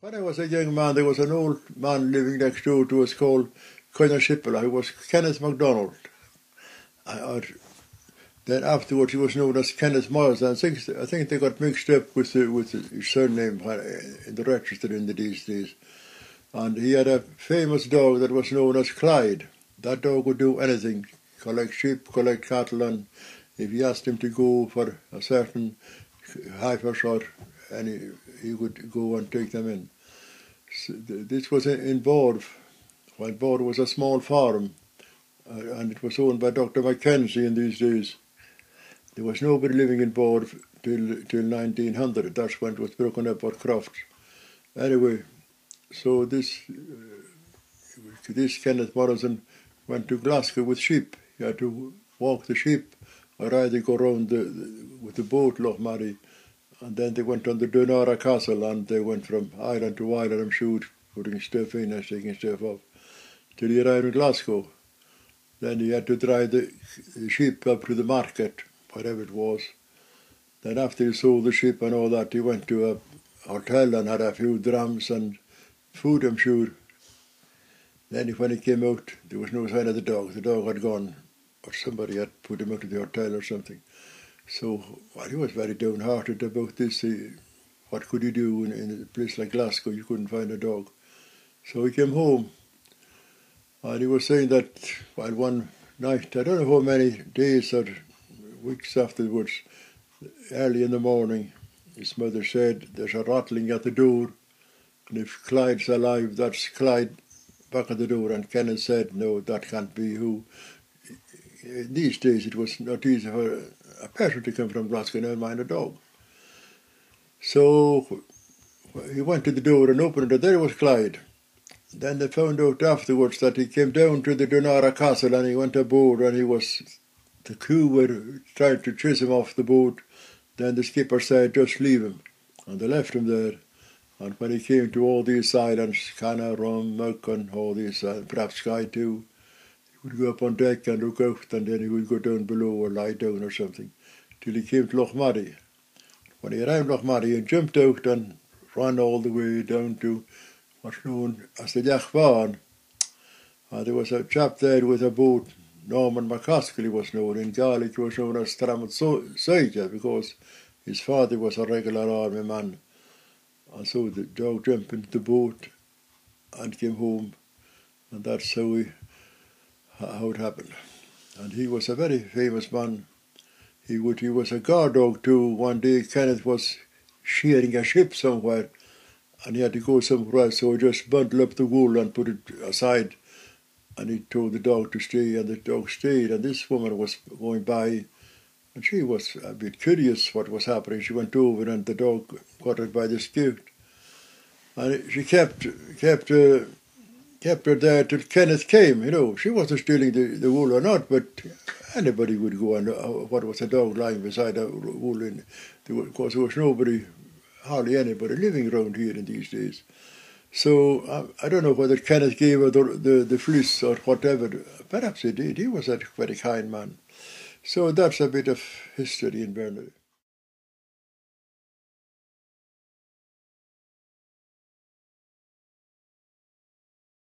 When I was a young man, there was an old man living next door to us called who was Kenneth McDonald. Then afterwards he was known as Kenneth Myers, and I think they got mixed up with his surname in the register in these days. And he had a famous dog that was known as Clyde. That dog would do anything, collect sheep, collect cattle, and if you asked him to go for a certain heifer shot, he would go and take them in. So this was in Bord, when Bord was a small farm, and it was owned by Dr. Mackenzie in these days. There was nobody living in Bord till 1900. That's when it was broken up for crofts. Anyway, so this Kenneth Morrison went to Glasgow with sheep. He had to walk the sheep, or either go round with the boat, Loch Mary, and then they went on the Berneray Castle, and they went from island to island, I'm sure, putting stuff in and taking stuff off, till he arrived in Glasgow. Then he had to drive the sheep up to the market, whatever it was. Then after he sold the sheep and all that, he went to a hotel and had a few drams and food, I'm sure. Then when he came out, there was no sign of the dog. The dog had gone, or somebody had put him out of the hotel or something. So he was very downhearted about this. What could he do in a place like Glasgow? You couldn't find a dog. So he came home, and he was saying that one night, I don't know how many days or weeks afterwards, early in the morning, his mother said, "There's a rattling at the door, and if Clyde's alive, that's Clyde back at the door." And Kenneth said, "No, that can't be who." In these days, it was not easy for a person to come from Glasgow, never mind a dog. So he went to the door and opened it, and there was Clyde. Then they found out afterwards that he came down to the Berneray Castle, and he went aboard, and the crew were trying to chase him off the boat. Then the skipper said, "Just leave him." And they left him there. And when he came to all these islands, Canna, Rum, Muck, and all these, perhaps Skye too, he would go up on deck and look out, and then he would go down below or lie down or something, till he came to Loch Mary. When he arrived at Loch Mary, he jumped out and ran all the way down to what's known as the Loch Barn. And there was a chap there with a boat, Norman McCarthy was known. In Gaelic, he was known as Trammet Soja, because his father was a regular army man. And so the dog jumped into the boat and came home, and that's how it happened. And he was a very famous man. He was a guard dog too. One day Kenneth was shearing a ship somewhere, and he had to go somewhere else, so he just bundled up the wool and put it aside, and he told the dog to stay, and the dog stayed. And this woman was going by, and she was a bit curious what was happening. She went over, and the dog got her by the skirt, and she kept her there till Kenneth came. She wasn't stealing the wool or not, but anybody would go and what was a dog lying beside a wool in? Because there was nobody, hardly anybody living around here in these days. So I don't know whether Kenneth gave her the fleece or whatever. Perhaps he did. He was a very kind man. So that's a bit of history in Berneray.